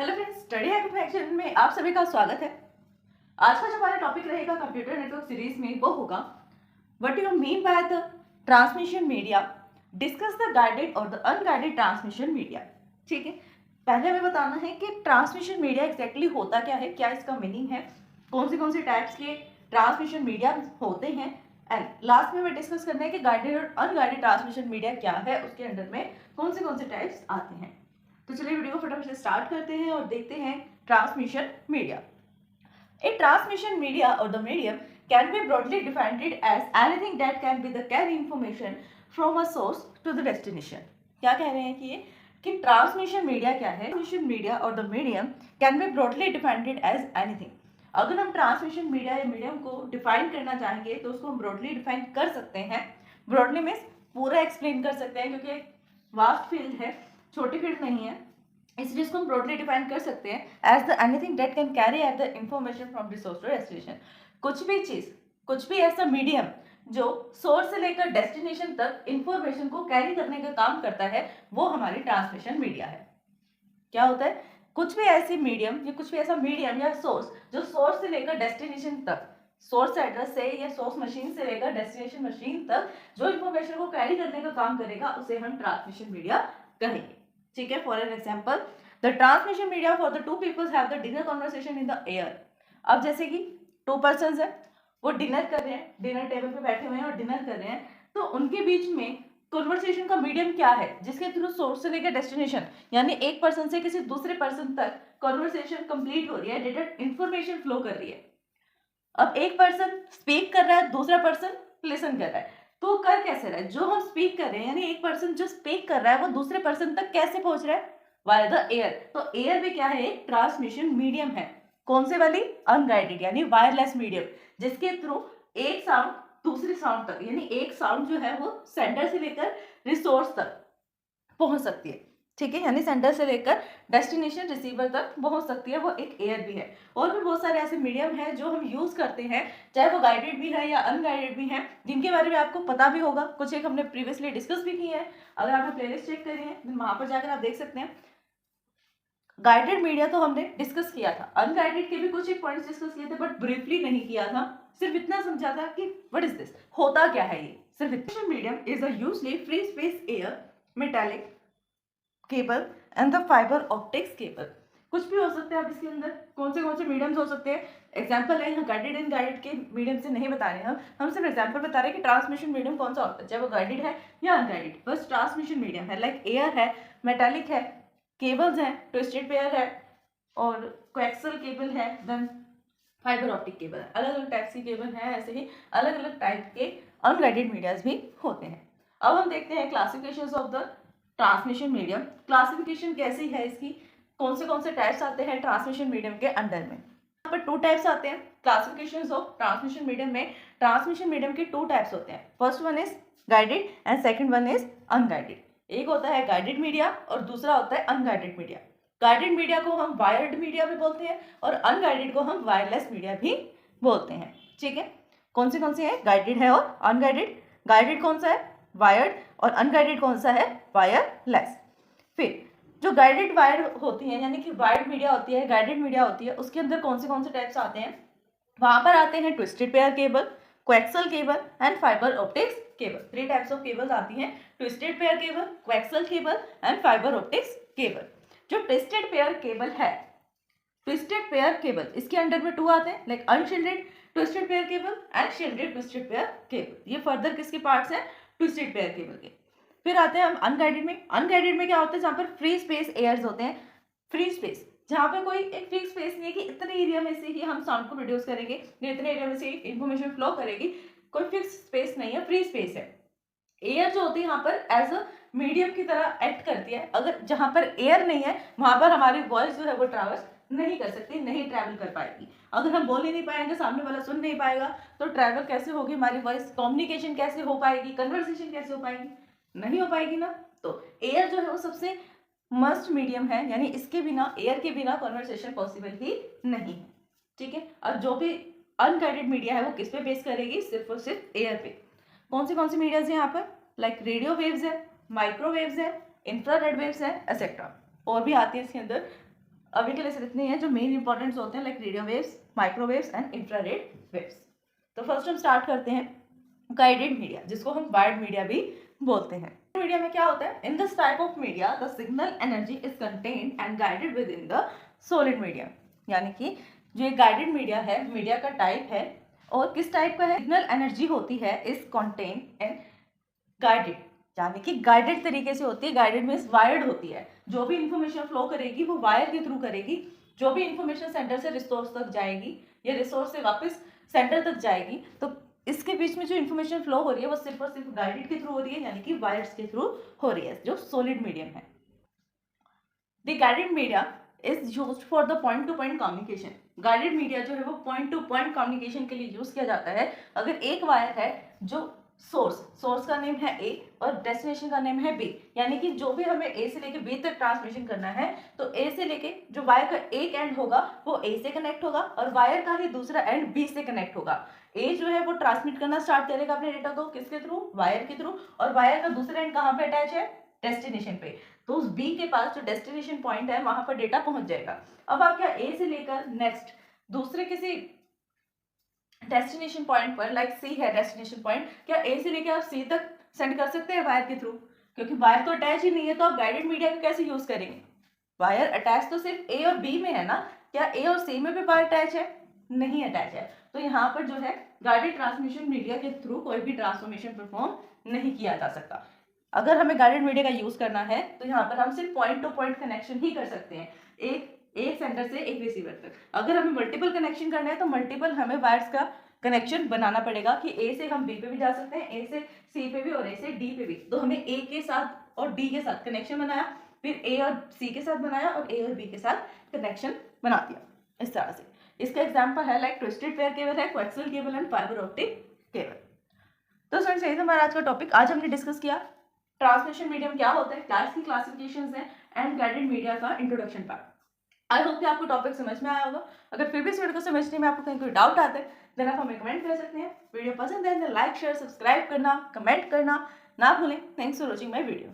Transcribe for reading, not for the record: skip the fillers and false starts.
Hello friends, study habit action में आप सभी का स्वागत है। आज का जो हमारा टॉपिक रहेगा कंप्यूटर नेटवर्क सीरीज में वो होगा what you mean by the transmission media, discuss the guided और द अनगाइडेड ट्रांसमिशन मीडिया। ठीक है, पहले हमें बताना है कि ट्रांसमिशन मीडिया एग्जैक्टली होता क्या है, क्या इसका मीनिंग है, कौन से टाइप्स के ट्रांसमिशन मीडिया होते हैं, एंड लास्ट में हमें डिस्कस करना है कि गाइडेड और अनगाइडेड ट्रांसमिशन मीडिया क्या है, उसके अंडर में कौन से टाइप्स आते हैं। तो चलिए वीडियो को फटाफट से स्टार्ट करते हैं और देखते हैं transmission media. A transmission media or the medium can be broadly defined as anything that can be the carry information from a source to the destination। क्या कह रहे हैं कि ट्रांसमिशन मीडिया क्या है? ट्रांसमिशन मीडिया और the medium can be broadly defined as anything. अगर हम ट्रांसमिशन मीडिया या मीडियम को डिफाइन करना चाहेंगे तो उसको हम ब्रॉडली डिफाइन कर सकते हैं। ब्रॉडली मीन्स पूरा एक्सप्लेन कर सकते हैं, क्योंकि वास्ट फील्ड है, छोटी फील्ड नहीं है, इसलिए इसको हम ब्रॉडली डिफाइन कर सकते हैं as the anything that can carry at the information from resource to destination. कुछ भी चीज, कुछ भी ऐसा मीडियम जो सोर्स से लेकर डेस्टिनेशन तक इंफॉर्मेशन को कैरी करने का काम करता है, वो हमारी ट्रांसमिशन मीडिया है। क्या होता है? कुछ भी ऐसी मीडियम या कुछ भी ऐसा मीडियम या सोर्स जो सोर्स से लेकर डेस्टिनेशन तक, सोर्स एड्रेस से या सोर्स मशीन से लेकर डेस्टिनेशन मशीन तक जो इंफॉर्मेशन को कैरी करने का काम करेगा, उसे हम ट्रांसमिशन मीडिया कहेंगे। ठीक है, for an example the transmission media for the two peoples have the dinner conversation in the air. अब जैसे कि टू पर्सन है, वो डिनर कर रहे हैं, डिनर टेबल पे बैठे हुए हैं और डिनर कर रहे हैं, तो उनके बीच में कॉन्वर्सेशन का मीडियम क्या है जिसके थ्रू सोर्स से लेकर डेस्टिनेशन, यानी एक पर्सन से किसी दूसरे पर्सन तक कॉन्वर्सेशन कंप्लीट हो रही है, डेटा इंफॉर्मेशन फ्लो कर रही है। अब एक पर्सन स्पीक कर रहा है, दूसरा पर्सन लिसन कर रहा है, तो कर कैसे रहा है? जो हम स्पीक कर रहे हैं, यानी एक पर्सन जो स्पीक कर रहा है वो दूसरे पर्सन तक कैसे पहुंच रहा है? Via the air. तो एयर भी क्या है? एक ट्रांसमिशन मीडियम है। कौन से वाली? अनगाइडेड, यानी वायरलेस मीडियम, जिसके थ्रू एक साउंड दूसरे साउंड तक, यानी एक साउंड जो है वो सेंटर से लेकर रिसोर्स तक पहुंच सकती है। ठीक है, यानी सेंटर से लेकर डेस्टिनेशन रिसीवर तक पहुंच सकती है, वो एक एयर भी है। और भी बहुत सारे ऐसे मीडियम हैं जो हम यूज करते हैं, चाहे वो गाइडेड भी है या अनगाइडेड भी हैं, जिनके बारे में आपको पता भी होगा। कुछ एक हमने प्रीवियसली डिस्कस भी की है, अगर आपने प्लेलिस्ट चेक करी है वहां पर जाकर आप देख सकते हैं। गाइडेड मीडिया तो हमने डिस्कस किया था, अनगाइडेड के भी कुछ एक पॉइंट्स डिस्कस किए थे, बट ब्रीफली नहीं किया था, सिर्फ इतना समझा था कि व्हाट इज दिस, होता क्या है ये, सिर्फ इतना। Medium is a usually free space air, metallic cable and the fibre optics cable. कुछ भी हो सकते हैं। अब इसके अंदर कौन से मीडियम्स हो सकते हैं? एग्जांपल है, यहाँ गाइडेड एंड गाइडेड के मीडियम से नहीं बता रहे हैं हम सिर्फ एग्जांपल बता रहे हैं कि ट्रांसमिशन मीडियम कौन सा होता है, चाहे वो गाइडेड है या अनगाइडेड, बस ट्रांसमिशन मीडियम है। लाइक एयर है, मेटालिक है, केबल्स हैं, ट्विस्टेड पेयर है और कोएक्सियल केबल है, देन फाइबर ऑप्टिक केबल है। अलग अलग टाइप्स की केबल है, ऐसे ही अलग अलग टाइप के अनगाइडेड मीडियाज भी होते हैं। अब हम देखते हैं classifications of the transmission medium. Classification कैसी है इसकी, कौन से टाइप्स आते हैं ट्रांसमिशन मीडियम के अंडर में? यहाँ पर टू टाइप्स आते हैं क्लासिफिकेशंस ऑफ ट्रांसमिशन मीडियम में। ट्रांसमिशन मीडियम के टू टाइप्स होते हैं, first one is guided and second one is unguided. एक होता है गाइडेड मीडिया और दूसरा होता है अनगाइडेड मीडिया। गाइडेड मीडिया को हम वायर्ड मीडिया भी बोलते हैं और अनगाइडेड को हम वायरलेस मीडिया भी बोलते हैं। ठीक है, कौन से हैं? गाइडेड है और अनगाइडेड। गाइडेड कौन सा है? वायर्ड। और अनगाइडेड कौन सा है? वायरलेस। फिर जो गाइडेड वायर होती है, यानी कि वायर्ड मीडिया होती है, गाइडेड मीडिया होती है, उसके अंदर कौन से टाइप्स आते हैं? वहां पर आते हैं twisted pair cable, coaxial cable and fibre optics cable. Three types of cables आती हैं, twisted pair cable, coaxial cable and fibre optics cable. जो ट्विस्टेड पेयर केबल है, ट्विस्टेड पेयर केबल, इसके अंडर में टू आते हैं, like unshielded twisted pair cable and shielded twisted pair cable. ये further किसके पार्ट्स हैं? ट्विस्टेड पेयर केबल के। फिर आते हैं हम अनगाइडेड में। अनगाइडेड में क्या होता है? जहाँ पर फ्री स्पेस एयर्स होते हैं, फ्री स्पेस, जहाँ पे कोई एक फिक्स स्पेस नहीं है कि इतने एरिया में से ही हम साउंड को प्रोड्यूस करेंगे या इतने एरिया में से इंफॉर्मेशन फ्लो करेगी, कोई फिक्स स्पेस नहीं है, फ्री स्पेस है। एयर जो होती है यहाँ पर एज अ मीडियम की तरह एक्ट करती है। अगर जहाँ पर एयर नहीं है वहां पर हमारी वॉइस जो है वो ट्रैवल्स नहीं कर सकती, नहीं ट्रैवल कर पाएगी। अगर हम बोल ही नहीं पाएंगे, सामने वाला सुन नहीं पाएगा, तो ट्रैवल कैसे होगी हमारी वॉइस, कम्युनिकेशन कैसे हो पाएगी, कन्वर्सेशन कैसे हो पाएगी? नहीं हो पाएगी ना। तो एयर जो है वो सबसे मस्ट मीडियम है, यानी इसके बिना, एयर के बिना कन्वर्सेशन पॉसिबल ही नहीं है। ठीक है, और जो भी अनगाइडेड मीडिया है वो किस पे बेस करेगी? सिर्फ और सिर्फ एयर पे। कौन सी मीडियाज है यहाँ पर? लाइक रेडियो वेव्स है, माइक्रोवेव्स है, इंफ्रारेड वेव्स है, एक्सेट्रा। और भी आती है इसके अंदर अभी के लिए सिर्फ इतनी है जो मेन इंपॉर्टेंट्स होते हैं, like radio waves, microwaves and infrared waves. तो फर्स्ट हम स्टार्ट करते हैं गाइडेड मीडिया, जिसको हम वायर्ड मीडिया भी बोलते हैं। मीडिया में क्या होता है? In this type of media the signal energy is contained and guided with in the solid media. यानी कि जो एक गाइडेड मीडिया है, मीडिया का टाइप है और किस टाइप का है? सिग्नल एनर्जी होती है इज कंटेन एंड गाइडेड, यानी कि गाइडेड तरीके से होती है। गाइडेड मीन्स वायर्ड होती है। जो भी इंफॉर्मेशन फ्लो करेगी वो वायर के थ्रू करेगी। जो भी इंफॉर्मेशन सेंटर से रिसोर्स तक जाएगी या रिसोर्स से वापस सेंटर तक जाएगी, तो इसके बीच में जो इन्फॉर्मेशन फ्लो हो रही है वो सिर्फ और सिर्फ गाइडेड के थ्रू हो रही है, यानी कि वायर्स के थ्रू हो रही है, जो सॉलिड मीडियम है। The guided media is used for the point two point communication. Guided media जो है वो पॉइंट टू पॉइंट कम्युनिकेशन के लिए यूज किया जाता है। अगर एक वायर है जो सोर्स का नेम है ए और डेस्टिनेशन का नेम है बी, यानी कि जो भी हमें ए से लेके बी तक ट्रांसमिशन करना है, तो ए से लेके जो वायर का एक एंड होगा वो ए से कनेक्ट होगा और वायर का ही दूसरा एंड बी से कनेक्ट होगा। ए जो है वो ट्रांसमिट करना स्टार्ट करेगा अपने डेटा को किसके थ्रू? वायर के थ्रू। और वायर का दूसरा एंड कहाँ पे अटैच है? डेस्टिनेशन पे। तो उस बी के पास जो डेस्टिनेशन पॉइंट है वहां पर डेटा पहुंच जाएगा। अब आप क्या ए से लेकर नेक्स्ट दूसरे किसी डेस्टिनेशन पॉइंट पर, लाइक सी है डेस्टिनेशन पॉइंट, क्या ए से लेकर आप सी तक सेंड कर सकते हैं वायर के थ्रू? क्योंकि वायर तो अटैच ही नहीं है, तो आप गाइडेड मीडिया का कैसे यूज करेंगे? वायर अटैच तो सिर्फ ए और बी में है ना, क्या ए और सी में भी वायर अटैच है? नहीं अटैच है। तो यहाँ पर जो है गाइडेड ट्रांसमिशन मीडिया के थ्रू कोई भी ट्रांसफॉर्मेशन परफॉर्म नहीं किया जा सकता। अगर हमें गाइडेड मीडिया का यूज करना है तो यहाँ पर हम सिर्फ पॉइंट टू पॉइंट कनेक्शन ही कर सकते हैं, एक सेंटर से एक रिसीवर तक। अगर हमें मल्टीपल कनेक्शन करना है तो मल्टीपल हमें वायर्स का कनेक्शन बनाना पड़ेगा कि ए से हम बी पे भी जा सकते हैं, ए से सी पे भी और ए से डी पे भी। तो हमें ए के साथ और डी के साथ कनेक्शन बनाया, फिर ए और सी के साथ बनाया और ए और बी के साथ कनेक्शन बना दिया, इस तरह से। इसका एग्जाम्पल है लाइक ट्विस्टेड पेयर केबल है, coaxial cable and fibre optic cable. तो फ्रेंड्स यही था हमारा आज का टॉपिक। आज हमने डिस्कस किया ट्रांसमिशन मीडियम क्या होता है, क्या इसकी क्लासिफिकेशंस हैं एंड गाइडेड मीडिया का इंट्रोडक्शन पार्ट। आई होप कि आपको टॉपिक समझ में आया होगा। अगर फिर भी इस वीडियो को समझने में आपको कहीं कोई डाउट आता है देन आप हमें कमेंट कर सकते हैं। वीडियो पसंद है तो लाइक शेयर सब्सक्राइब करना, कमेंट करना ना भूलें। Thanks for watching my video.